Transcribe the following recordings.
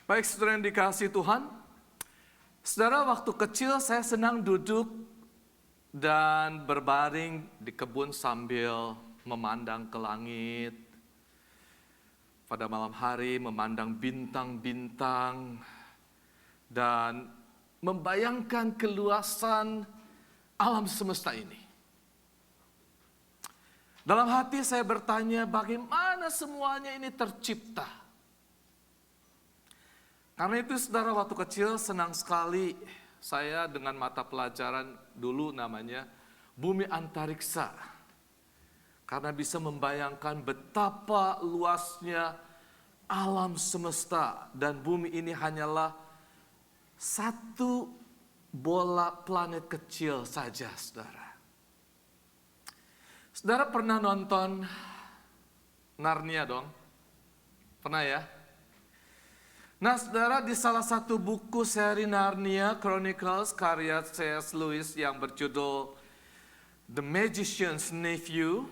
Baik saudara yang dikasihi Tuhan, saudara waktu kecil saya senang duduk dan berbaring di kebun sambil memandang ke langit. Pada malam hari memandang bintang-bintang dan membayangkan keluasan alam semesta ini. Dalam hati saya bertanya bagaimana semuanya ini tercipta. Karena itu saudara waktu kecil senang sekali saya dengan mata pelajaran dulu namanya Bumi Antariksa. Karena bisa membayangkan betapa luasnya alam semesta dan bumi ini hanyalah satu bola planet kecil saja saudara. Saudara pernah nonton Narnia dong? Pernah ya? Nah saudara, di salah satu buku seri Narnia Chronicles karya C.S. Lewis yang berjudul The Magician's Nephew,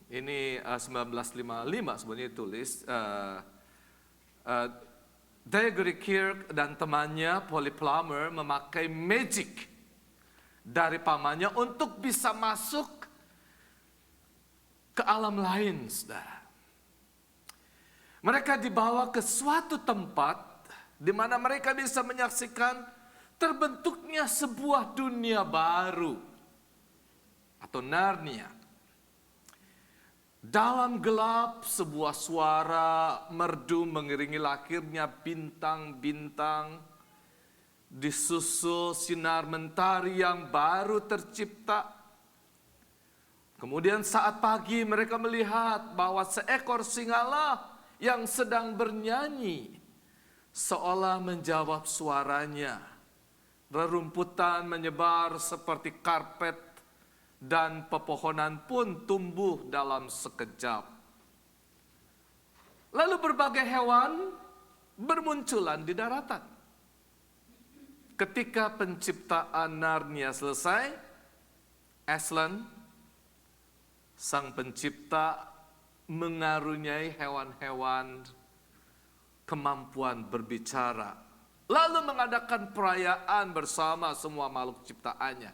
ini 1955 sebenarnya ditulis, Gregory Kirk dan temannya Polly Plummer memakai magic dari pamannya untuk bisa masuk ke alam lain saudara. Mereka dibawa ke suatu tempat di mana mereka bisa menyaksikan terbentuknya sebuah dunia baru atau Narnia. Dalam gelap sebuah suara merdu mengiringi lahirnya bintang-bintang, disusul sinar mentari yang baru tercipta. Kemudian saat pagi mereka melihat bahwa seekor singalah yang sedang bernyanyi. Seolah menjawab suaranya, rerumputan menyebar seperti karpet dan pepohonan pun tumbuh dalam sekejap. Lalu berbagai hewan bermunculan di daratan. Ketika penciptaan Narnia selesai, Aslan, sang pencipta, mengaruniai hewan-hewan kemampuan berbicara, lalu mengadakan perayaan bersama semua makhluk ciptaannya.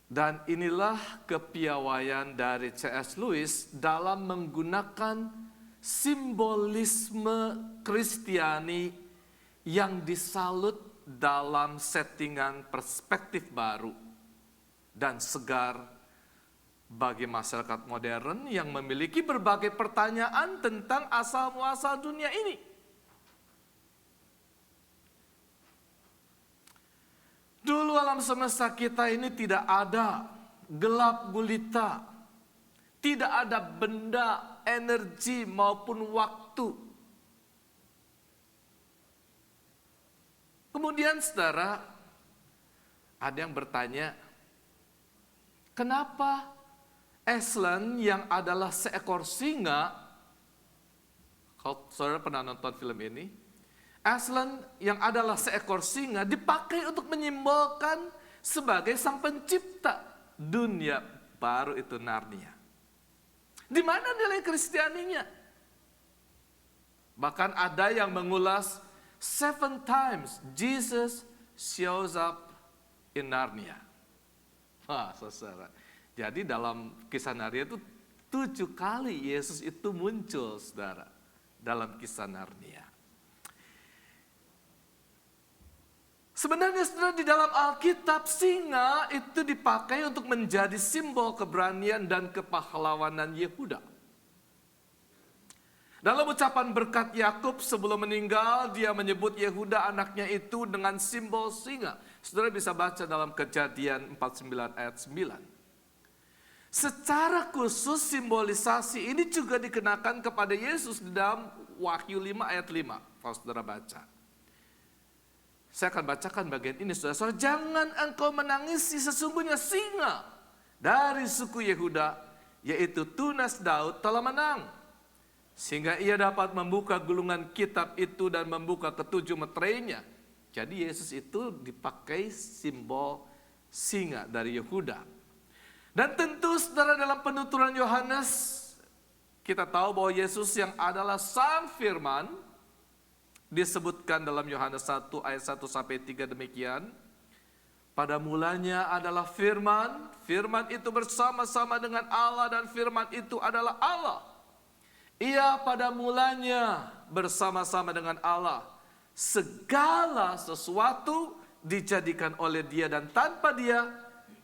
Dan inilah kepiawaian dari C.S. Lewis dalam menggunakan simbolisme Kristiani yang disalut dalam settingan perspektif baru dan segar bagi masyarakat modern yang memiliki berbagai pertanyaan tentang asal-muasal dunia ini. Dulu alam semesta kita ini tidak ada, gelap gulita, tidak ada benda, energi maupun waktu. Kemudian saudara, ada yang bertanya, kenapa Aslan yang adalah seekor singa, kalau saudara pernah nonton film ini, Aslan yang adalah seekor singa dipakai untuk menyimbolkan sebagai sang pencipta dunia baru itu Narnia. Di mana nilai Kristianinya? Bahkan ada yang mengulas 7 times Jesus shows up in Narnia. Wah, saudara. Jadi dalam kisah Narnia itu 7 kali Yesus itu muncul, saudara, dalam kisah Narnia. Sebenarnya saudara, di dalam Alkitab singa itu dipakai untuk menjadi simbol keberanian dan kepahlawanan Yehuda. Dalam ucapan berkat Yakub sebelum meninggal, dia menyebut Yehuda anaknya itu dengan simbol singa. Saudara bisa baca dalam Kejadian 49 ayat 9. Secara khusus simbolisasi ini juga dikenakan kepada Yesus di dalam Wahyu 5 ayat 5. Kalau saudara baca. Saya akan bacakan bagian ini saudara. Jangan engkau menangisi, sesungguhnya singa dari suku Yehuda, yaitu tunas Daud telah menang. Sehingga ia dapat membuka gulungan kitab itu dan membuka ketujuh meterainya. Jadi Yesus itu dipakai simbol singa dari Yehuda. Dan tentu saudara dalam penuturan Yohanes, kita tahu bahwa Yesus yang adalah Sang Firman, Disebutkan dalam Yohanes 1 ayat 1 sampai 3 demikian. Pada mulanya adalah firman, firman itu bersama-sama dengan Allah dan firman itu adalah Allah. Ia pada mulanya bersama-sama dengan Allah. Segala sesuatu dijadikan oleh Dia dan tanpa Dia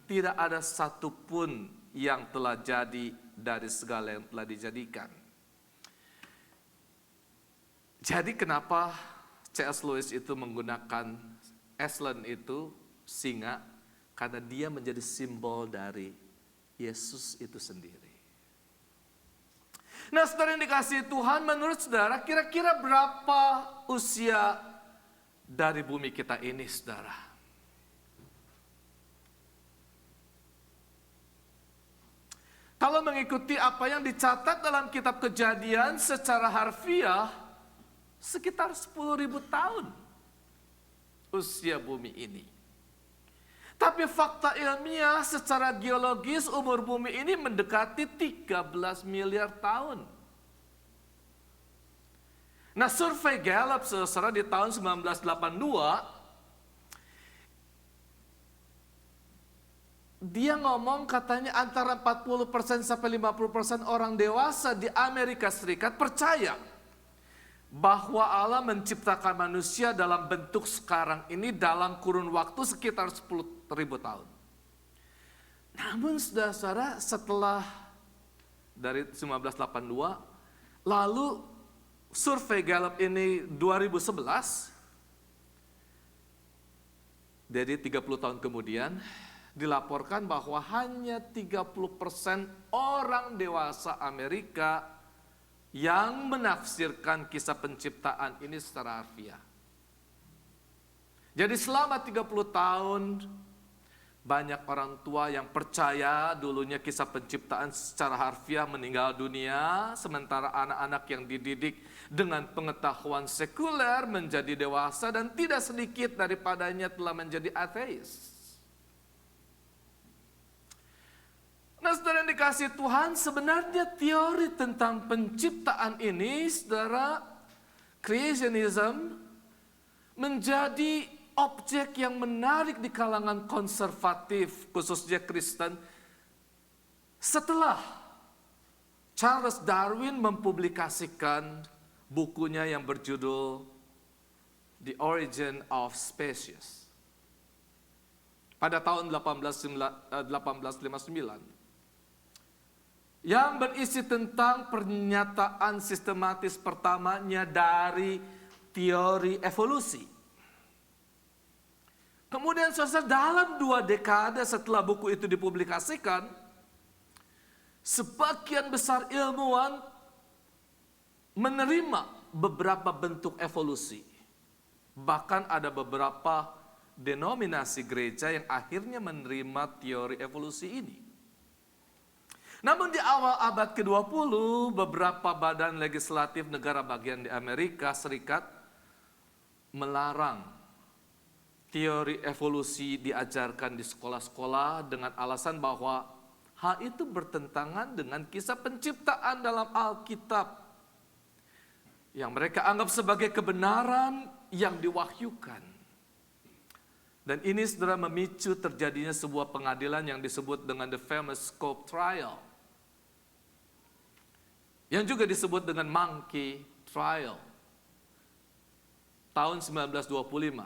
tidak ada satupun yang telah jadi dari segala yang telah dijadikan. Jadi kenapa C.S. Lewis itu menggunakan Aslan itu singa? Karena dia menjadi simbol dari Yesus itu sendiri. Nah, saudara yang dikasihi Tuhan, menurut saudara kira-kira berapa usia dari bumi kita ini, saudara? Kalau mengikuti apa yang dicatat dalam kitab Kejadian secara harfiah, sekitar 10.000 tahun usia bumi ini. Tapi fakta ilmiah secara geologis umur bumi ini mendekati 13 miliar tahun. Nah, survei Gallup saudara di tahun 1982, dia ngomong katanya antara 40% sampai 50% orang dewasa di Amerika Serikat percaya bahwa Allah menciptakan manusia dalam bentuk sekarang ini dalam kurun waktu sekitar 10.000 tahun. Namun saudara-saudara, setelah dari 1982, lalu survei Gallup ini 2011, jadi 30 tahun kemudian, dilaporkan bahwa hanya 30% orang dewasa Amerika yang menafsirkan kisah penciptaan ini secara harfiah. Jadi selama 30 tahun banyak orang tua yang percaya dulunya kisah penciptaan secara harfiah meninggal dunia, sementara anak-anak yang dididik dengan pengetahuan sekuler menjadi dewasa dan tidak sedikit daripadanya telah menjadi ateis. Nah, saudara yang dikasihi Tuhan, sebenarnya teori tentang penciptaan ini, saudara, creationism, menjadi objek yang menarik di kalangan konservatif, khususnya Kristen, setelah Charles Darwin mempublikasikan bukunya yang berjudul The Origin of Species pada tahun 1859. Yang berisi tentang pernyataan sistematis pertamanya dari teori evolusi. Kemudian saudara, dalam 2 dekade setelah buku itu dipublikasikan, sebagian besar ilmuwan menerima beberapa bentuk evolusi. Bahkan ada beberapa denominasi gereja yang akhirnya menerima teori evolusi ini. Namun di awal abad ke-20, beberapa badan legislatif negara bagian di Amerika Serikat melarang teori evolusi diajarkan di sekolah-sekolah dengan alasan bahwa hal itu bertentangan dengan kisah penciptaan dalam Alkitab yang mereka anggap sebagai kebenaran yang diwahyukan. Dan ini saudara memicu terjadinya sebuah pengadilan yang disebut dengan the famous Scopes Trial, yang juga disebut dengan Monkey Trial, tahun 1925.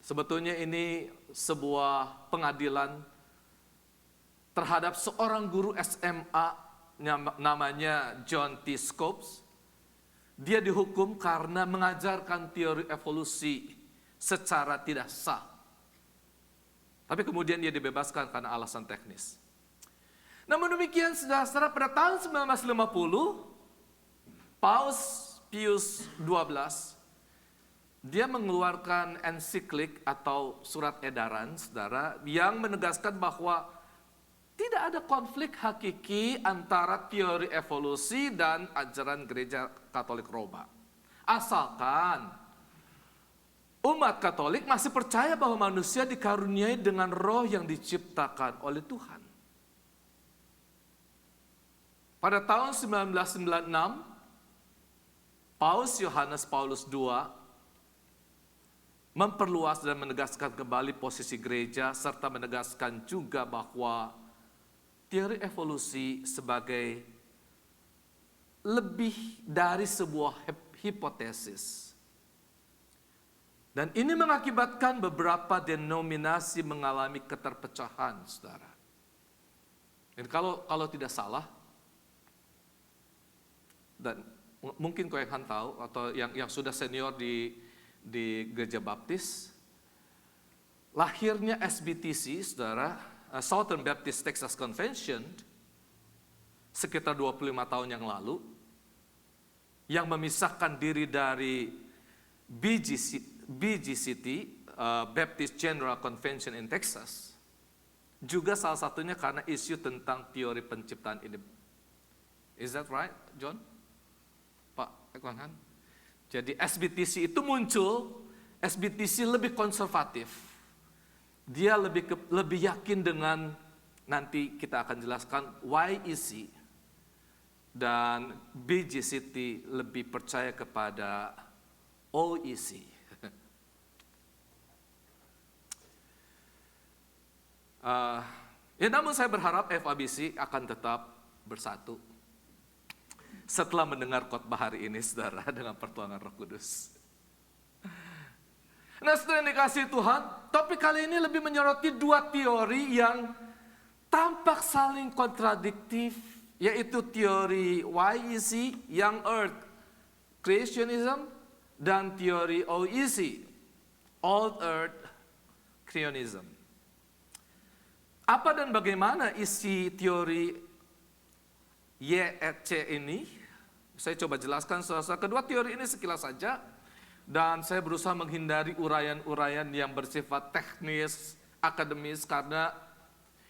Sebetulnya ini sebuah pengadilan terhadap seorang guru SMA namanya John T. Scopes. Dia dihukum karena mengajarkan teori evolusi secara tidak sah. Tapi kemudian dia dibebaskan karena alasan teknis. Namun demikian, saudara-saudara, pada tahun 1950, Paus Pius XII, dia mengeluarkan ensiklik atau surat edaran, saudara, yang menegaskan bahwa tidak ada konflik hakiki antara teori evolusi dan ajaran gereja Katolik Roma. Asalkan umat Katolik masih percaya bahwa manusia dikaruniai dengan roh yang diciptakan oleh Tuhan. Pada tahun 1996, Paus Yohanes Paulus II memperluas dan menegaskan kembali posisi gereja serta menegaskan juga bahwa teori evolusi sebagai lebih dari sebuah hipotesis. Dan ini mengakibatkan beberapa denominasi mengalami keterpecahan, saudara. Dan kalau tidak salah, dan mungkin kau yang tahu atau yang sudah senior di Gereja Baptis, lahirnya SBTC, saudara, Southern Baptist Texas Convention, sekitar 25 tahun yang lalu, yang memisahkan diri dari BGCT, Baptist General Convention in Texas, juga salah satunya karena isu tentang teori penciptaan ini. Is that right, John? Pak Ekwanhan? Jadi SBTC itu muncul, SBTC lebih konservatif. Dia lebih yakin dengan, nanti kita akan jelaskan, YEC. Dan BGCT lebih percaya kepada OEC. Namun saya berharap FABC akan tetap bersatu setelah mendengar khotbah hari ini, saudara, dengan pertolongan Roh Kudus. Nah, saudara yang dikasihi Tuhan, topik kali ini lebih menyoroti dua teori yang tampak saling kontradiktif, yaitu teori YEC, Young Earth Creationism, dan teori OEC, Old Earth Creationism. Apa dan bagaimana isi teori YEC ini? Saya coba jelaskan saudara. Kedua teori ini sekilas saja, dan saya berusaha menghindari uraian-uraian yang bersifat teknis, akademis, karena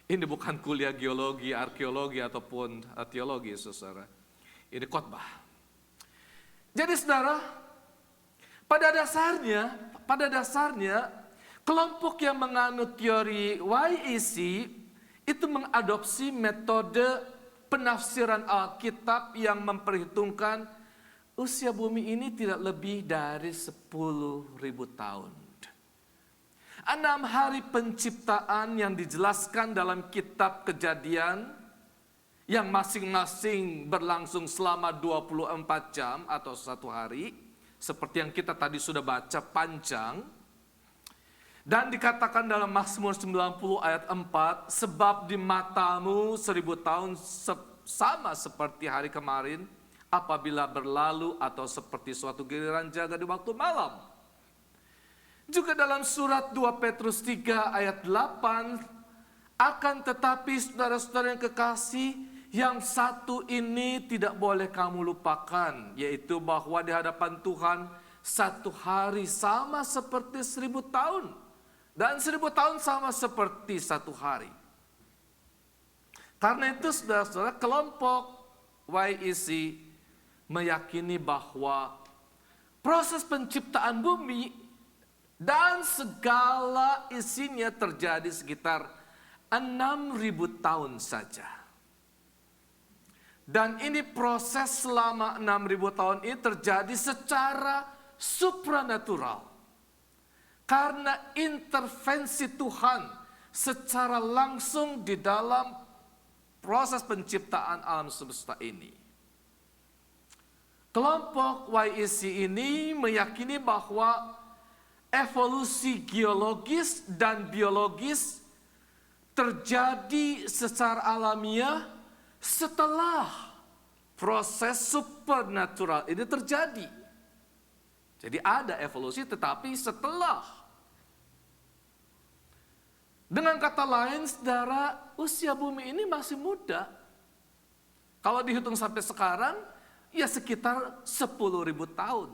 ini bukan kuliah geologi, arkeologi, ataupun teologi, saudara. Ini khotbah. Jadi saudara, pada dasarnya, kelompok yang menganut teori YEC itu mengadopsi metode penafsiran Alkitab yang memperhitungkan usia bumi ini tidak lebih dari 10.000 tahun. 6 hari penciptaan yang dijelaskan dalam kitab Kejadian, yang masing-masing berlangsung selama 24 jam atau 1 hari, seperti yang kita tadi sudah baca panjang. Dan dikatakan dalam Mazmur 90 ayat 4, sebab di matamu 1000 tahun sama seperti hari kemarin, apabila berlalu, atau seperti suatu giliran jaga di waktu malam. Juga dalam surat 2 Petrus 3 ayat 8, akan tetapi saudara-saudara yang kekasih, yang satu ini tidak boleh kamu lupakan, yaitu bahwa di hadapan Tuhan 1 hari sama seperti 1000 tahun. Dan 1000 tahun sama seperti 1 hari. Karena itu saudara-saudara, kelompok YEC meyakini bahwa proses penciptaan bumi dan segala isinya terjadi sekitar 6.000 tahun saja. Dan ini proses selama 6.000 tahun ini terjadi secara supranatural. Karena intervensi Tuhan secara langsung di dalam proses penciptaan alam semesta ini. Kelompok YEC ini meyakini bahwa evolusi geologis dan biologis terjadi secara alamiah setelah proses supernatural ini terjadi. Jadi ada evolusi tetapi setelah. Dengan kata lain, saudara, usia bumi ini masih muda. Kalau dihitung sampai sekarang, ya sekitar 10.000 tahun.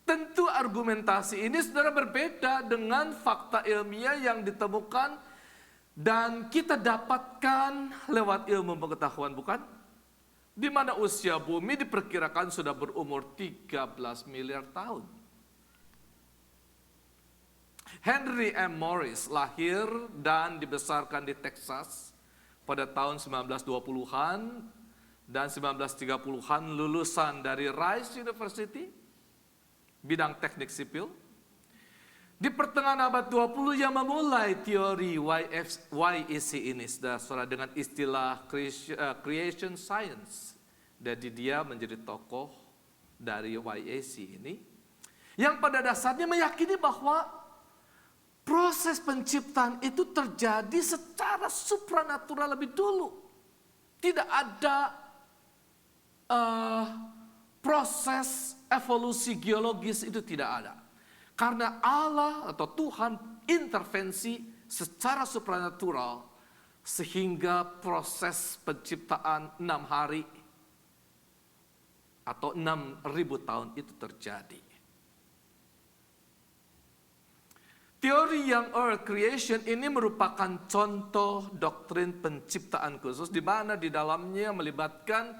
Tentu argumentasi ini, saudara, berbeda dengan fakta ilmiah yang ditemukan dan kita dapatkan lewat ilmu pengetahuan, bukan? Di mana usia bumi diperkirakan sudah berumur 13 miliar tahun. Henry M. Morris lahir dan dibesarkan di Texas pada tahun 1920-an dan 1930-an lulusan dari Rice University, bidang teknik sipil. Di pertengahan abad 20 yang memulai teori YEC ini, saudara, dengan istilah creation science. Jadi dia menjadi tokoh dari YEC ini, yang pada dasarnya meyakini bahwa proses penciptaan itu terjadi secara supranatural lebih dulu. Tidak ada proses evolusi geologis, itu tidak ada. Karena Allah atau Tuhan intervensi secara supranatural sehingga proses penciptaan 6 hari atau 6.000 tahun itu terjadi. Teori yang Earth Creation ini merupakan contoh doktrin penciptaan khusus di mana di dalamnya melibatkan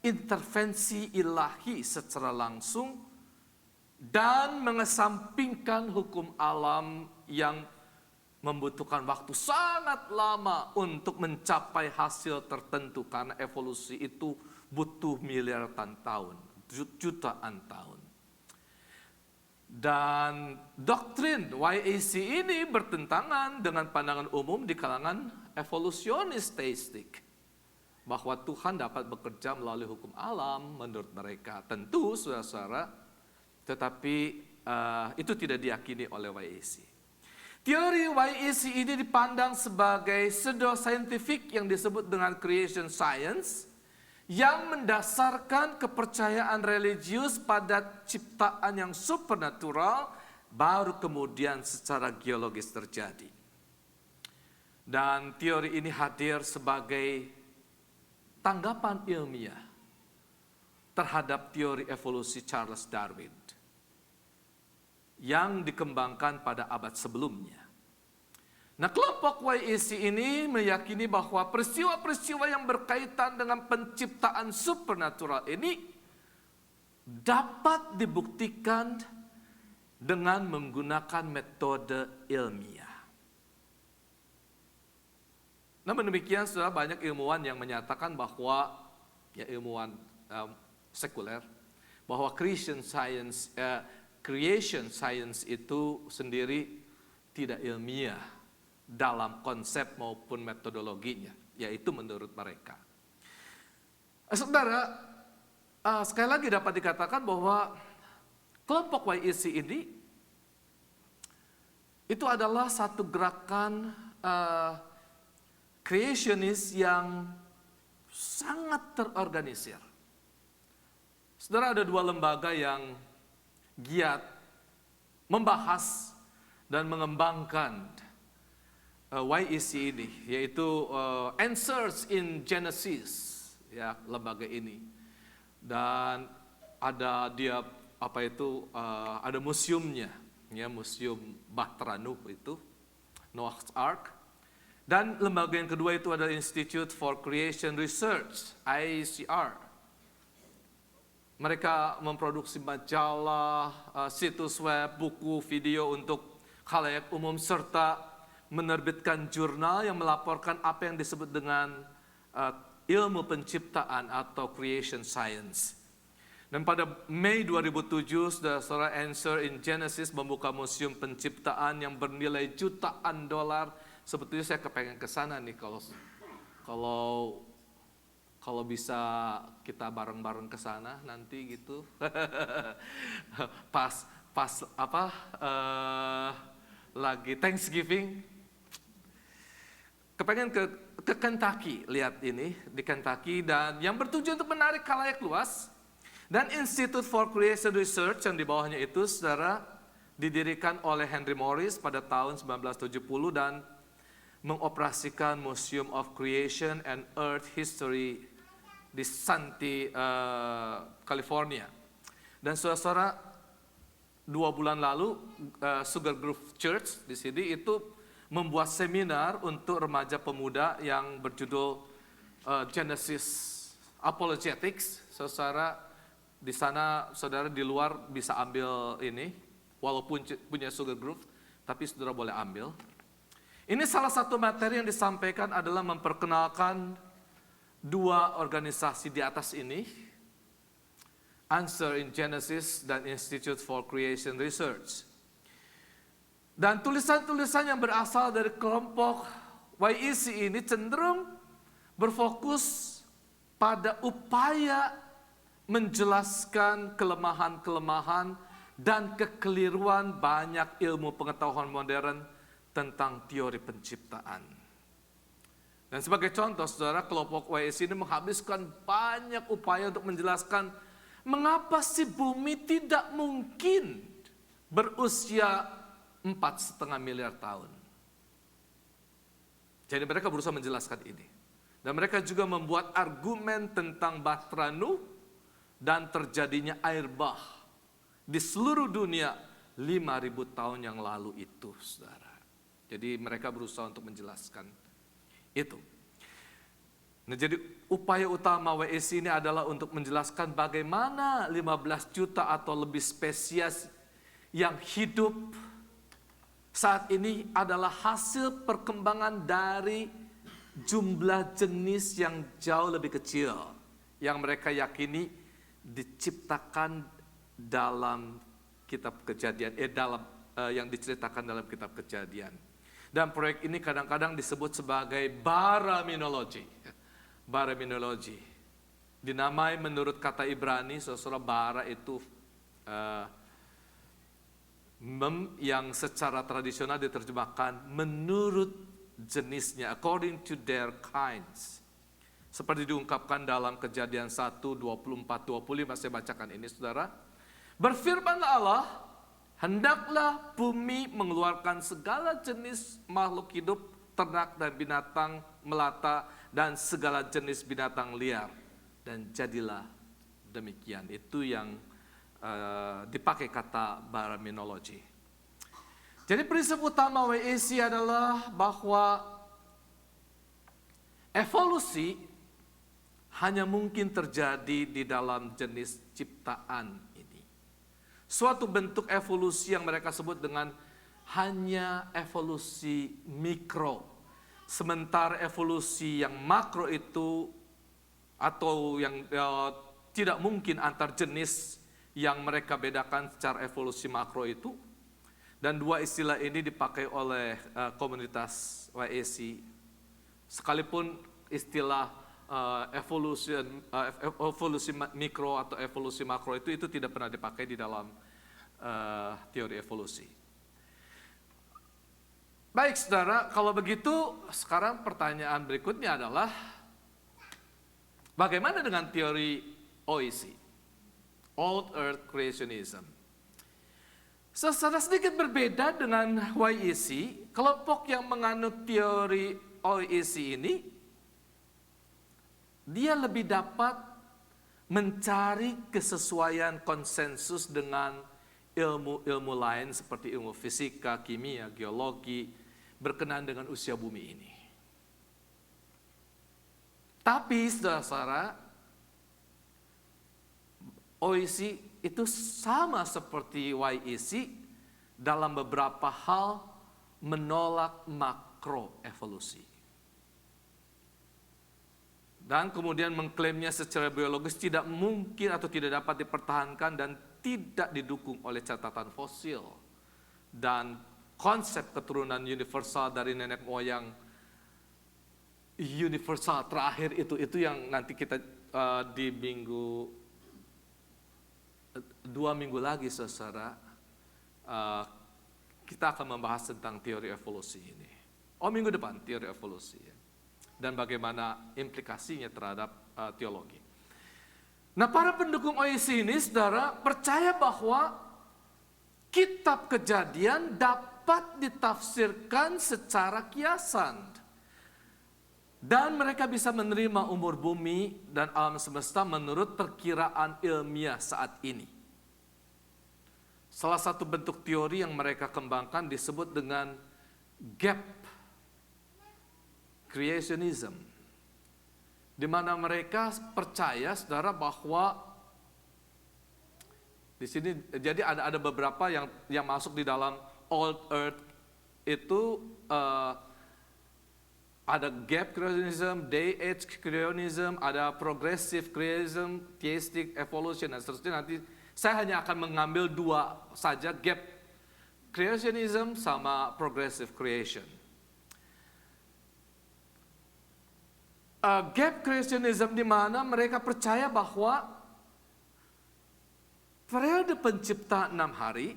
intervensi ilahi secara langsung dan mengesampingkan hukum alam yang membutuhkan waktu sangat lama untuk mencapai hasil tertentu, karena evolusi itu butuh miliaran tahun, jutaan tahun. Dan doktrin YEC ini bertentangan dengan pandangan umum di kalangan evolusionis teistik, bahwa Tuhan dapat bekerja melalui hukum alam menurut mereka. Tentu, saudara-saudara, tetapi itu tidak diyakini oleh YEC. Teori YEC ini dipandang sebagai pseudo-scientific yang disebut dengan creation science, yang mendasarkan kepercayaan religius pada ciptaan yang supernatural, baru kemudian secara geologis terjadi. Dan teori ini hadir sebagai tanggapan ilmiah terhadap teori evolusi Charles Darwin yang dikembangkan pada abad sebelumnya. Nah, kelompok YEC ini meyakini bahwa peristiwa-peristiwa yang berkaitan dengan penciptaan supernatural ini dapat dibuktikan dengan menggunakan metode ilmiah. Namun demikian, saudara, banyak ilmuwan yang menyatakan bahwa, ya ilmuwan sekuler, bahwa creation science itu sendiri tidak ilmiah dalam konsep maupun metodologinya, yaitu menurut mereka. Saudara, sekali lagi dapat dikatakan bahwa kelompok YEC ini itu adalah satu gerakan creationist yang sangat terorganisir. Saudara, ada 2 lembaga yang giat membahas dan mengembangkan YEC ini, yaitu Answers in Genesis, ya, lembaga ini. Dan ada dia ada museumnya, ya, Museum Bahtera Nuh itu, Noah's Ark. Dan lembaga yang kedua itu adalah Institute for Creation Research, ICR. Mereka memproduksi majalah, situs web, buku, video untuk khalayak umum, serta menerbitkan jurnal yang melaporkan apa yang disebut dengan ilmu penciptaan atau creation science. Dan pada Mei 2007, saudara, Answer in Genesis membuka museum penciptaan yang bernilai jutaan dolar. Sebetulnya saya kepengen ke sana nih kalau bisa kita bareng-bareng ke sana nanti gitu. pas lagi Thanksgiving. Kepengen ke Kentucky, lihat ini di Kentucky, dan yang bertujuan untuk menarik khalayak luas. Dan Institute for Creation Research yang di bawahnya itu, saudara, didirikan oleh Henry Morris pada tahun 1970 dan mengoperasikan Museum of Creation and Earth History di Santee, California. Dan saudara-saudara, 2 bulan lalu Sugar Grove Church di sini itu membuat seminar untuk remaja pemuda yang berjudul Genesis Apologetics. Saudara, di sana saudara di luar bisa ambil ini, walaupun punya Sugar Grove, tapi saudara boleh ambil. Ini salah satu materi yang disampaikan adalah memperkenalkan dua organisasi di atas ini, Answer in Genesis dan Institute for Creation Research. Dan tulisan-tulisan yang berasal dari kelompok YEC ini cenderung berfokus pada upaya menjelaskan kelemahan-kelemahan dan kekeliruan banyak ilmu pengetahuan modern tentang teori penciptaan. Dan sebagai contoh, saudara, kelompok YEC ini menghabiskan banyak upaya untuk menjelaskan mengapa si bumi tidak mungkin berusia 4,5 miliar tahun. Jadi mereka berusaha menjelaskan ini. Dan mereka juga membuat argumen tentang bahtera Nuh dan terjadinya air bah di seluruh dunia 5.000 tahun yang lalu itu, saudara. Jadi mereka berusaha untuk menjelaskan itu. Nah, jadi upaya utama WEC ini adalah untuk menjelaskan bagaimana 15 juta atau lebih spesies yang hidup saat ini adalah hasil perkembangan dari jumlah jenis yang jauh lebih kecil yang mereka yakini diciptakan dalam kitab Kejadian, yang diceritakan dalam kitab Kejadian. Dan proyek ini kadang-kadang disebut sebagai baraminologi. Baraminologi dinamai menurut kata Ibrani, saudara, bara itu yang secara tradisional diterjemahkan menurut jenisnya, according to their kinds. Seperti diungkapkan dalam Kejadian 1, 24, 25, saya bacakan ini, saudara. Berfirmanlah Allah, hendaklah bumi mengeluarkan segala jenis makhluk hidup, ternak dan binatang melata, dan segala jenis binatang liar. Dan jadilah demikian. Itu yang dipakai kata baraminologi. Jadi prinsip utama WEC adalah bahwa evolusi hanya mungkin terjadi di dalam jenis ciptaan ini. Suatu bentuk evolusi yang mereka sebut dengan hanya evolusi mikro. Sementara evolusi yang makro itu atau yang tidak mungkin antar jenis yang mereka bedakan secara evolusi makro itu. Dan dua istilah ini dipakai oleh komunitas WEC. Sekalipun istilah evolusi mikro atau evolusi makro itu tidak pernah dipakai di dalam teori evolusi. Baik, saudara, kalau begitu sekarang pertanyaan berikutnya adalah bagaimana dengan teori OEC? Old Earth Creationism. Secara sedikit berbeda dengan YEC, kelompok yang menganut teori OEC ini, dia lebih dapat mencari kesesuaian konsensus dengan ilmu-ilmu lain seperti ilmu fisika, kimia, geologi, berkenaan dengan usia bumi ini. Tapi, saudara-saudara, OEC itu sama seperti YEC dalam beberapa hal menolak makroevolusi. Dan kemudian mengklaimnya secara biologis tidak mungkin atau tidak dapat dipertahankan dan tidak didukung oleh catatan fosil. Dan konsep keturunan universal dari nenek moyang universal terakhir itu yang nanti kita di dua minggu lagi, saudara, kita akan membahas tentang teori evolusi ini. Minggu depan teori evolusi ya. Dan bagaimana implikasinya terhadap teologi. Nah, para pendukung OEC ini, saudara, percaya bahwa kitab Kejadian dapat ditafsirkan secara kiasan. Dan mereka bisa menerima umur bumi dan alam semesta menurut perkiraan ilmiah saat ini. Salah satu bentuk teori yang mereka kembangkan disebut dengan gap creationism, di mana mereka percaya, saudara, bahwa di sini jadi ada beberapa yang masuk di dalam Old Earth itu Ada gap creationism, day age creationism, ada progressive creationism, theistic evolution, dan seterusnya. Nanti saya hanya akan mengambil dua saja, gap creationism sama progressive creation. Gap creationism di mana mereka percaya bahwa periode pencipta 6 hari,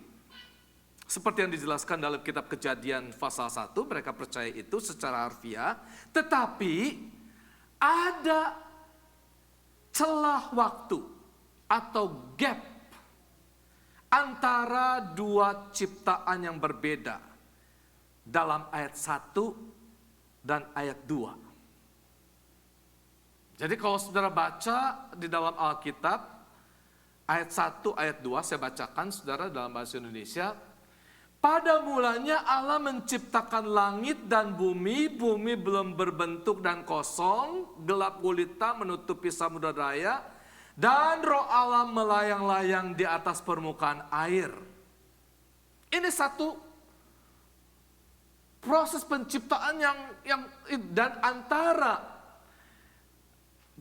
seperti yang dijelaskan dalam kitab Kejadian pasal 1, mereka percaya itu secara harfiah, tetapi ada celah waktu atau gap antara dua ciptaan yang berbeda dalam ayat 1 dan ayat 2. Jadi kalau saudara baca di dalam Alkitab, ayat 1, ayat 2, saya bacakan saudara dalam bahasa Indonesia. Pada mulanya Allah menciptakan langit dan bumi, bumi belum berbentuk dan kosong, gelap gulita menutupi samudra raya, dan roh Allah melayang-layang di atas permukaan air. Ini satu proses penciptaan yang dan antara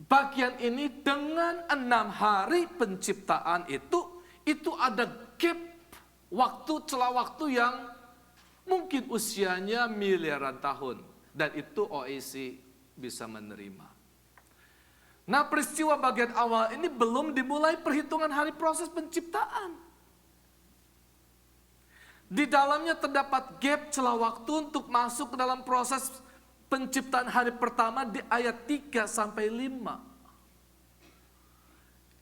bagian ini dengan 6 hari penciptaan itu ada gap waktu, celah waktu yang mungkin usianya miliaran tahun. Dan itu OEC bisa menerima. Nah, peristiwa bagian awal ini belum dimulai perhitungan hari proses penciptaan. Di dalamnya terdapat gap celah waktu untuk masuk ke dalam proses penciptaan hari pertama di ayat 3 sampai 5.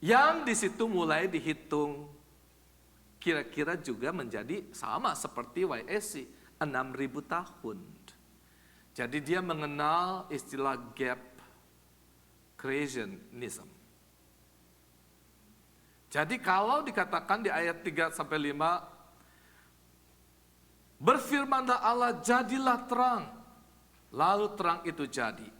Yang di situ mulai dihitung kira-kira juga menjadi sama seperti YSC, 6.000 tahun. Jadi dia mengenal istilah gap creationism. Jadi kalau dikatakan di ayat 3 sampai 5, berfirmanlah Allah, jadilah terang. Lalu terang itu jadi.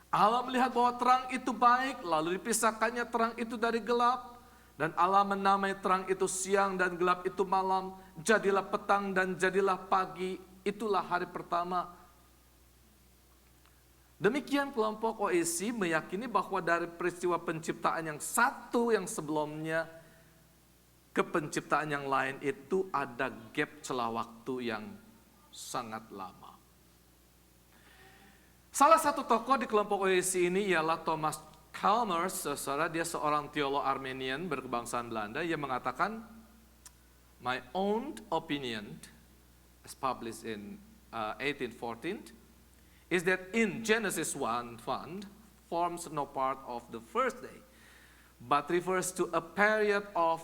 Allah melihat bahwa terang itu baik, lalu dipisahkannya terang itu dari gelap. Dan Allah menamai terang itu siang dan gelap itu malam. Jadilah petang dan jadilah pagi. Itulah hari pertama. Demikian kelompok OEC meyakini bahwa dari peristiwa penciptaan yang satu yang sebelumnya ke penciptaan yang lain itu ada gap celah waktu yang sangat lama. Salah satu tokoh di kelompok OEC ini ialah Thomas Chalmers, saudara, dia seorang teolog Armenian berkebangsaan Belanda yang mengatakan, my own opinion, as published in 1814, is that in Genesis 1 forms no part of the first day, but refers to a period of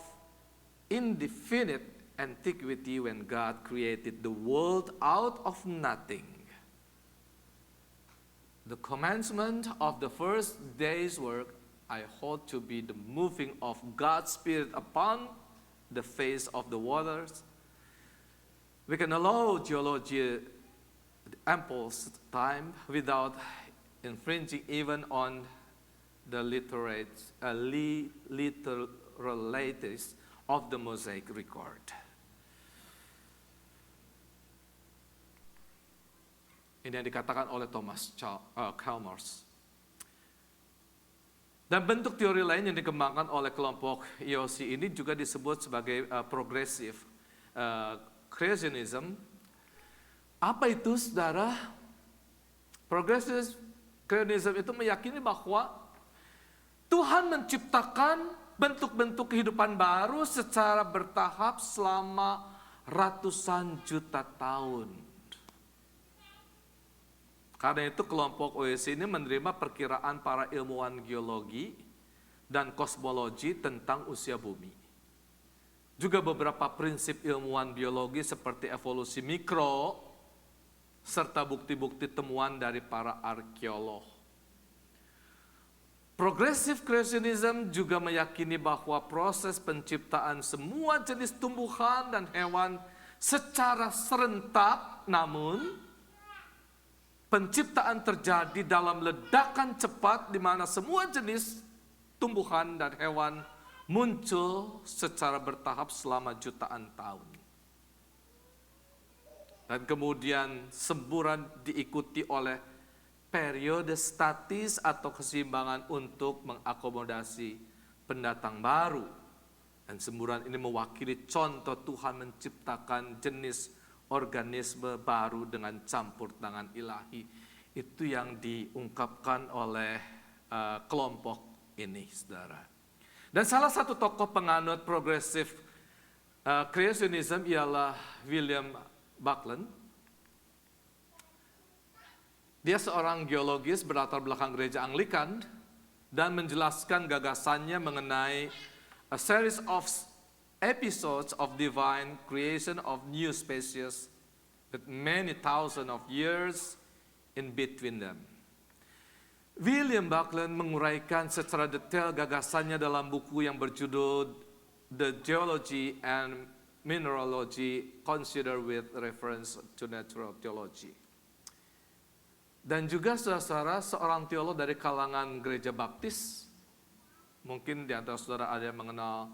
indefinite antiquity when God created the world out of nothing. The commencement of the first day's work I hold to be the moving of God's Spirit upon the face of the waters. We can allow geology ample time without infringing even on the literalities of the Mosaic record. Ini yang dikatakan oleh Thomas Chalmers. Dan bentuk teori lain yang dikembangkan oleh kelompok EOC ini juga disebut sebagai progressive creationism. Apa itu, saudara? Progressive creationism itu meyakini bahwa Tuhan menciptakan bentuk-bentuk kehidupan baru secara bertahap selama ratusan juta tahun. Karena itu kelompok OEC ini menerima perkiraan para ilmuwan geologi dan kosmologi tentang usia bumi. Juga beberapa prinsip ilmuwan biologi seperti evolusi mikro, serta bukti-bukti temuan dari para arkeolog. Progressive creationism juga meyakini bahwa proses penciptaan semua jenis tumbuhan dan hewan secara serentak, namun penciptaan terjadi dalam ledakan cepat di mana semua jenis tumbuhan dan hewan muncul secara bertahap selama jutaan tahun. Dan kemudian semburan diikuti oleh periode statis atau keseimbangan untuk mengakomodasi pendatang baru. Dan semburan ini mewakili contoh Tuhan menciptakan jenis organisme baru dengan campur tangan ilahi. Itu yang diungkapkan oleh kelompok ini, saudara. Dan salah satu tokoh penganut progresif creationism ialah William Buckland. Dia seorang geologis berlatar belakang gereja Anglikan dan menjelaskan gagasannya mengenai a series of episodes of divine creation of new species with many thousands of years in between them. William Buckland menguraikan secara detail gagasannya dalam buku yang berjudul The Geology and Mineralogy Considered with Reference to Natural Theology. Dan juga saudara-saudara, seorang teolog dari kalangan gereja baptis, mungkin di antara saudara ada yang mengenal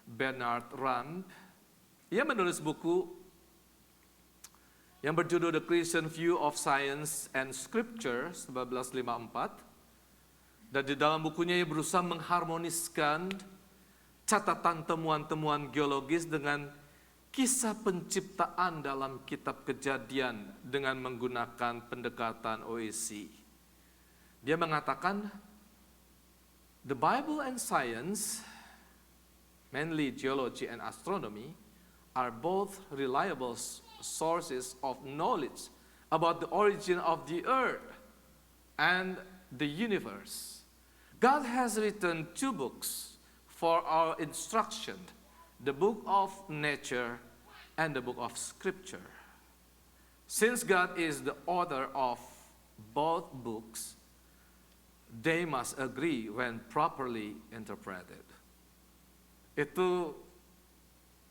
Bernard Ramm. Ia menulis buku yang berjudul The Christian View of Science and Scripture 1954. Dan di dalam bukunya ia berusaha mengharmoniskan catatan temuan-temuan geologis dengan kisah penciptaan dalam kitab Kejadian dengan menggunakan pendekatan OEC. Dia mengatakan, the Bible and science, mainly geology and astronomy, are both reliable sources of knowledge about the origin of the earth and the universe. God has written 2 books for our instruction, the book of nature and the book of scripture. Since God is the author of both books, they must agree when properly interpreted. Itu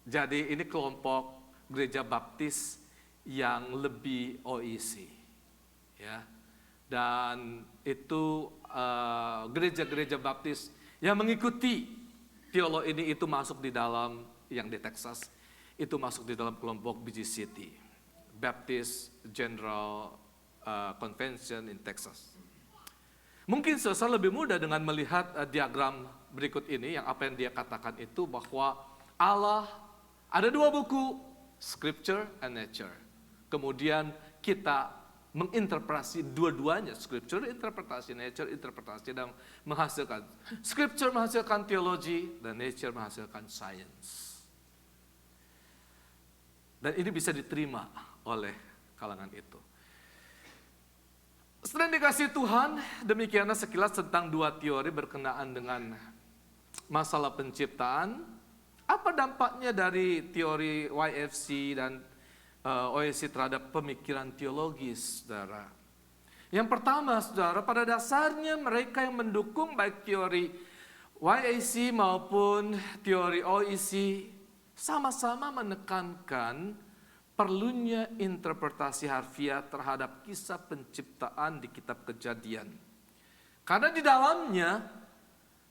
jadi ini kelompok gereja baptis yang lebih OEC, ya. Dan itu gereja-gereja baptis yang mengikuti teolog ini itu masuk di dalam, yang di Texas, itu masuk di dalam kelompok BGCT, Baptist General Convention in Texas. Mungkin sesuatu lebih mudah dengan melihat diagram berikut ini, yang apa yang dia katakan itu bahwa Allah ada 2 buku, Scripture and Nature. Kemudian kita menginterpretasi dua-duanya, Scripture interpretasi, Nature interpretasi, dan menghasilkan Scripture menghasilkan teologi dan Nature menghasilkan science. Dan ini bisa diterima oleh kalangan itu. Setelah dikasih Tuhan, demikianlah sekilas tentang 2 teori berkenaan dengan masalah penciptaan. Apa dampaknya dari teori YFC dan OEC terhadap pemikiran teologis, saudara? Yang pertama, saudara, pada dasarnya mereka yang mendukung baik teori YAC maupun teori OEC sama-sama menekankan perlunya interpretasi harfiah terhadap kisah penciptaan di kitab Kejadian. Karena di dalamnya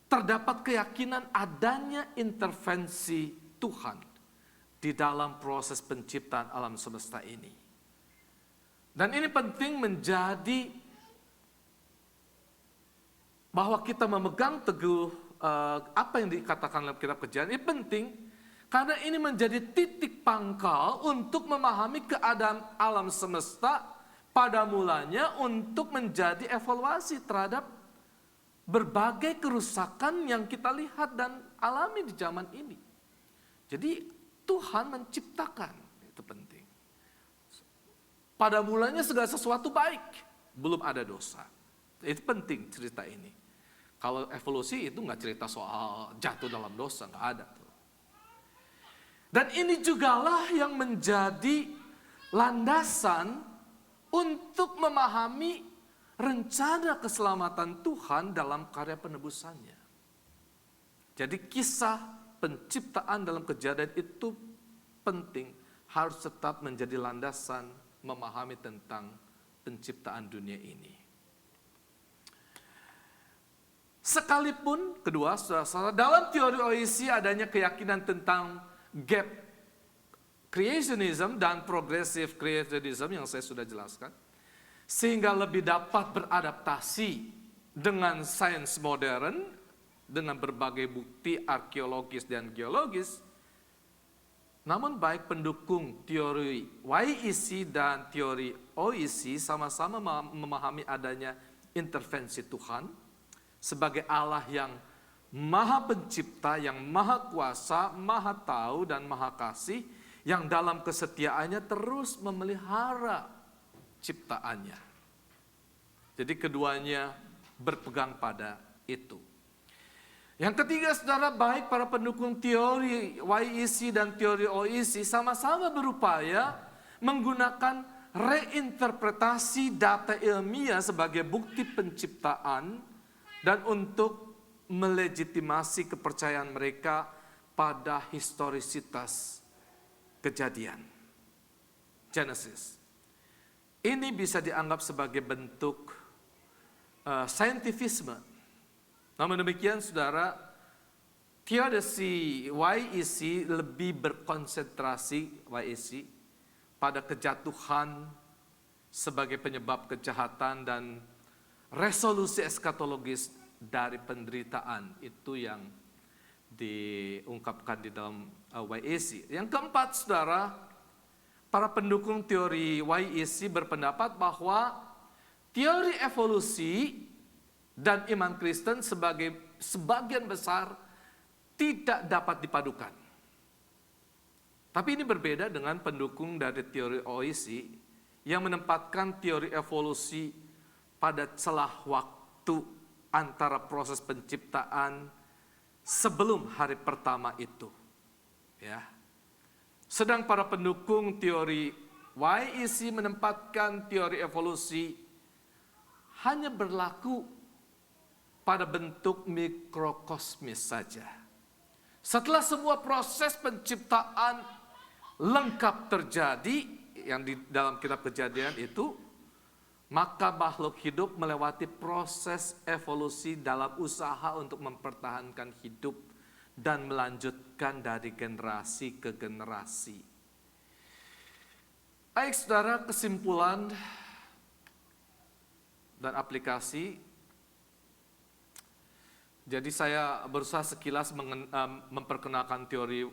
terdapat keyakinan adanya intervensi Tuhan di dalam proses penciptaan alam semesta ini. Dan ini penting menjadi bahwa kita memegang teguh apa yang dikatakan dalam kitab Kejadian. Ini penting karena ini menjadi titik pangkal untuk memahami keadaan alam semesta pada mulanya untuk menjadi evaluasi terhadap berbagai kerusakan yang kita lihat dan alami di zaman ini. Jadi Tuhan menciptakan, itu penting. Pada mulanya segala sesuatu baik, belum ada dosa. Itu penting cerita ini. Kalau evolusi itu nggak cerita soal jatuh dalam dosa, nggak ada tuh. Dan ini jugalah yang menjadi landasan untuk memahami rencana keselamatan Tuhan dalam karya penebusannya. Jadi kisah penciptaan dalam Kejadian itu penting, harus tetap menjadi landasan memahami tentang penciptaan dunia ini. Sekalipun, kedua, saudara, dalam teori OEC adanya keyakinan tentang gap creationism dan progressive creationism yang saya sudah jelaskan. sehingga lebih dapat beradaptasi dengan sains modern, dengan berbagai bukti arkeologis dan geologis. Namun baik pendukung teori YEC dan teori OEC sama-sama memahami adanya intervensi Tuhan sebagai Allah yang Maha Pencipta, yang Maha Kuasa, Maha Tahu dan Maha Kasih, yang dalam kesetiaannya terus memelihara ciptaannya. Jadi keduanya berpegang pada itu. Yang ketiga, saudara, baik para pendukung teori YEC dan teori OEC sama-sama berupaya menggunakan reinterpretasi data ilmiah sebagai bukti penciptaan dan untuk melegitimasi kepercayaan mereka pada historisitas kejadian. Genesis. Ini bisa dianggap sebagai bentuk saintifisme. Namun demikian, saudara, teologi YEC lebih berkonsentrasi pada kejatuhan sebagai penyebab kejahatan dan resolusi eskatologis dari penderitaan. Itu yang diungkapkan di dalam YEC. Yang keempat, saudara, para pendukung teori YEC berpendapat bahwa teori evolusi dan iman Kristen sebagai sebagian besar tidak dapat dipadukan. Tapi ini berbeda dengan pendukung dari teori OEC yang menempatkan teori evolusi pada celah waktu antara proses penciptaan sebelum hari pertama itu. Ya. Sedang para pendukung teori YEC menempatkan teori evolusi hanya berlaku pada bentuk mikrokosmis saja. Setelah semua proses penciptaan lengkap terjadi yang di dalam kitab Kejadian itu, maka makhluk hidup melewati proses evolusi dalam usaha untuk mempertahankan hidup dan melanjutkan dari generasi ke generasi. Baik, saudara, kesimpulan dan aplikasi. Jadi saya berusaha sekilas memperkenalkan teori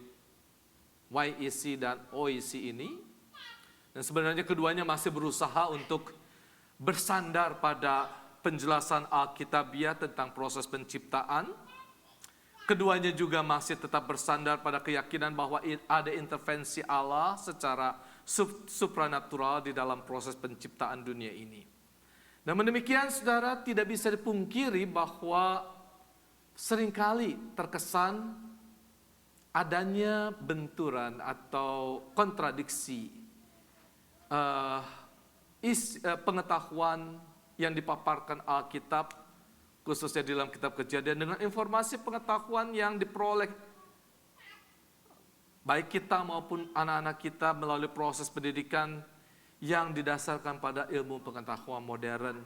YEC dan OEC ini. Dan sebenarnya keduanya masih berusaha untuk bersandar pada penjelasan Alkitabiah tentang proses penciptaan. Keduanya juga masih tetap bersandar pada keyakinan bahwa ada intervensi Allah secara supranatural di dalam proses penciptaan dunia ini. Namun demikian, saudara, tidak bisa dipungkiri bahwa seringkali terkesan adanya benturan atau kontradiksi pengetahuan yang dipaparkan Alkitab, khususnya di dalam kitab Kejadian, dengan informasi pengetahuan yang diperoleh baik kita maupun anak-anak kita melalui proses pendidikan yang didasarkan pada ilmu pengetahuan modern.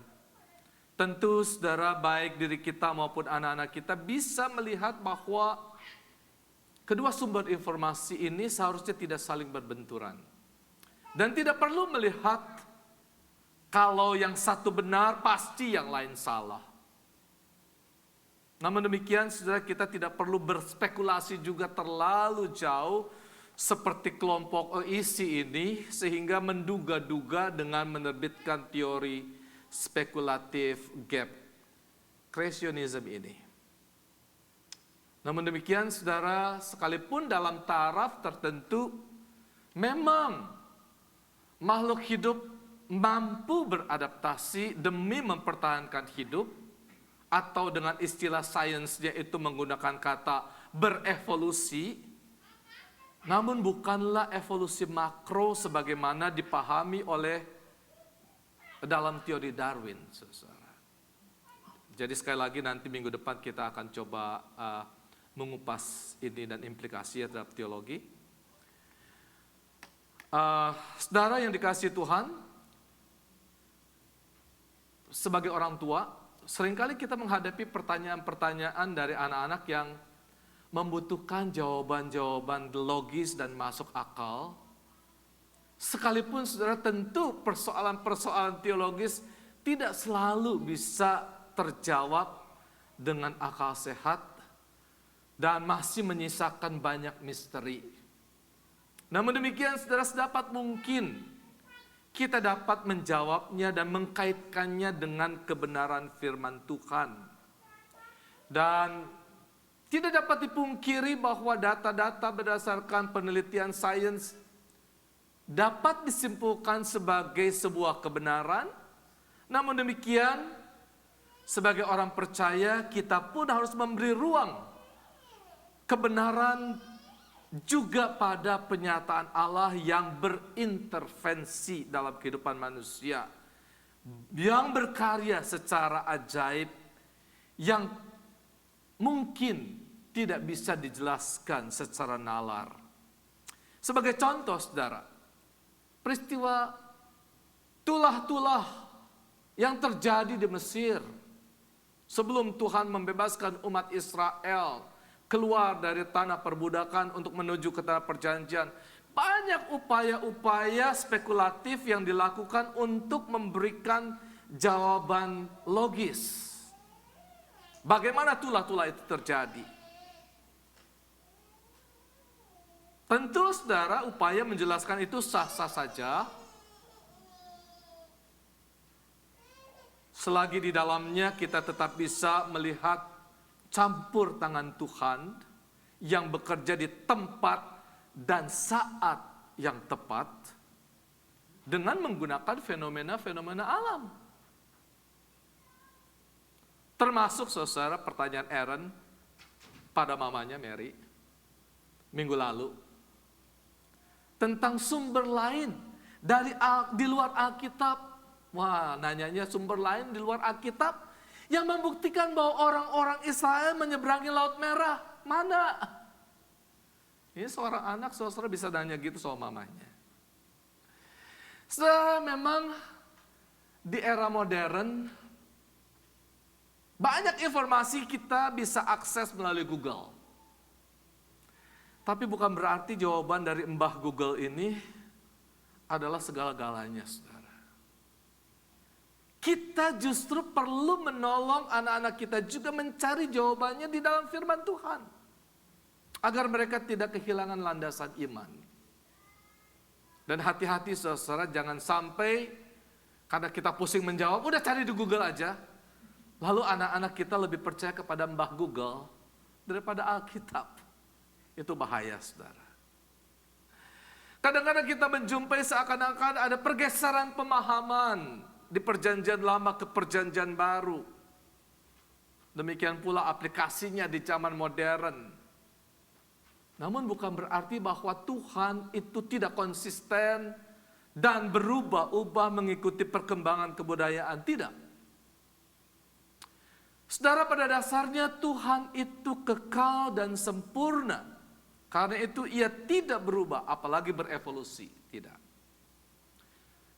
Tentu, saudara, baik diri kita maupun anak-anak kita bisa melihat bahwa kedua sumber informasi ini seharusnya tidak saling berbenturan. Dan tidak perlu melihat kalau yang satu benar pasti yang lain salah. Namun demikian, saudara, kita tidak perlu berspekulasi juga terlalu jauh seperti kelompok OEC ini, sehingga menduga-duga dengan menerbitkan teori spekulatif gap creationism ini. Namun demikian, saudara, sekalipun dalam taraf tertentu memang makhluk hidup mampu beradaptasi demi mempertahankan hidup, atau dengan istilah sainsnya itu menggunakan kata berevolusi, namun bukanlah evolusi makro sebagaimana dipahami oleh dalam teori Darwin, saudara. Jadi sekali lagi nanti minggu depan kita akan coba mengupas ini dan implikasinya terhadap teologi. Saudara yang dikasihi Tuhan, sebagai orang tua, seringkali kita menghadapi pertanyaan-pertanyaan dari anak-anak yang membutuhkan jawaban-jawaban logis dan masuk akal Sekalipun saudara tentu persoalan-persoalan teologis tidak selalu bisa terjawab dengan akal sehat dan masih menyisakan banyak misteri. Namun demikian saudara, sedapat mungkin kita dapat menjawabnya dan mengkaitkannya dengan kebenaran firman Tuhan. Dan tidak dapat dipungkiri bahwa data-data berdasarkan penelitian sains dapat disimpulkan sebagai sebuah kebenaran. Namun demikian, sebagai orang percaya, kita pun harus memberi ruang kebenaran juga pada penyataan Allah yang berintervensi dalam kehidupan manusia, yang berkarya secara ajaib, yang mungkin tidak bisa dijelaskan secara nalar. Sebagai contoh, saudara, peristiwa tulah-tulah yang terjadi di Mesir sebelum Tuhan membebaskan umat Israel keluar dari tanah perbudakan untuk menuju ke tanah perjanjian. Banyak upaya-upaya spekulatif yang dilakukan untuk memberikan jawaban logis. Bagaimana tulah-tulah itu terjadi? Tentu saudara, upaya menjelaskan itu sah-sah saja, selagi di dalamnya kita tetap bisa melihat campur tangan Tuhan yang bekerja di tempat dan saat yang tepat dengan menggunakan fenomena-fenomena alam. Termasuk saudara pertanyaan Aaron pada mamanya Mary minggu lalu tentang sumber lain di luar Alkitab. Wah, nanyanya sumber lain di luar Alkitab yang membuktikan bahwa orang-orang Israel menyeberangi Laut Merah. Mana? Ini seorang anak, saudara bisa nanya gitu sama mamanya. Saudara, memang di era modern, banyak informasi kita bisa akses melalui Google. Tapi bukan berarti jawaban dari Mbah Google ini adalah segala-galanya, saudara. Kita justru perlu menolong anak-anak kita juga mencari jawabannya di dalam firman Tuhan, agar mereka tidak kehilangan landasan iman. Dan hati-hati saudara, jangan sampai karena kita pusing menjawab, udah cari di Google aja. Lalu anak-anak kita lebih percaya kepada Mbah Google daripada Alkitab. Itu bahaya, saudara. Kadang-kadang kita menjumpai seakan-akan ada pergeseran pemahaman di perjanjian lama ke perjanjian baru. Demikian pula aplikasinya di zaman modern. Namun bukan berarti bahwa Tuhan itu tidak konsisten dan berubah-ubah mengikuti perkembangan kebudayaan. Tidak. Saudara, pada dasarnya Tuhan itu kekal dan sempurna. Karena itu ia tidak berubah, apalagi berevolusi. Tidak.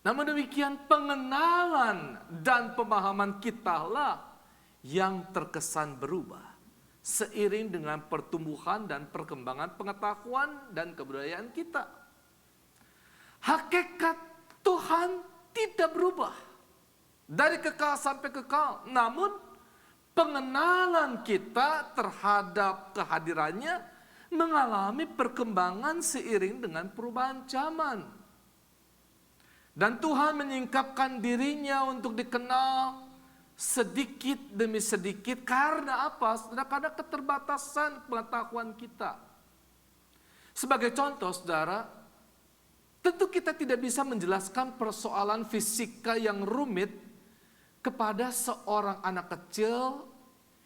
Namun demikian pengenalan dan pemahaman kita lah yang terkesan berubah seiring dengan pertumbuhan dan perkembangan pengetahuan dan kebudayaan kita. Hakikat Tuhan tidak berubah dari kekal sampai kekal. Namun pengenalan kita terhadap kehadirannya mengalami perkembangan seiring dengan perubahan zaman. Dan Tuhan menyingkapkan dirinya untuk dikenal sedikit demi sedikit. Karena apa? Karena keterbatasan pengetahuan kita. Sebagai contoh, saudara, tentu kita tidak bisa menjelaskan persoalan fisika yang rumit kepada seorang anak kecil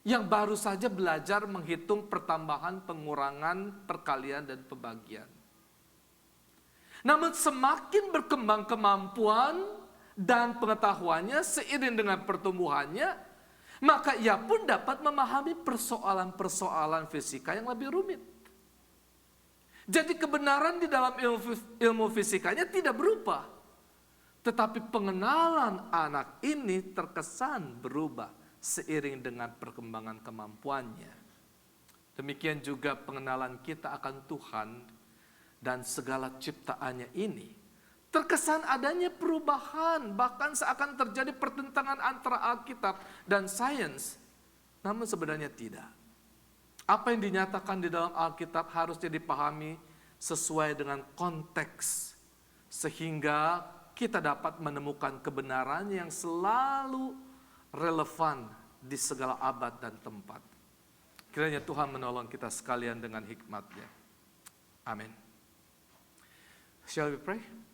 yang baru saja belajar menghitung pertambahan, pengurangan, perkalian, dan pembagian. Namun semakin berkembang kemampuan dan pengetahuannya seiring dengan pertumbuhannya, maka ia pun dapat memahami persoalan-persoalan fisika yang lebih rumit. Jadi kebenaran di dalam ilmu fisikanya tidak berubah. Tetapi pengenalan anak ini terkesan berubah seiring dengan perkembangan kemampuannya. Demikian juga pengenalan kita akan Tuhan dan segala ciptaannya ini Terkesan adanya perubahan, bahkan seakan terjadi pertentangan antara Alkitab dan sains. Namun sebenarnya tidak. Apa yang dinyatakan di dalam Alkitab harusnya dipahami sesuai dengan konteks. Sehingga kita dapat menemukan kebenaran yang selalu relevan di segala abad dan tempat. Kiranya Tuhan menolong kita sekalian dengan hikmat-Nya. Amin. Shall we pray?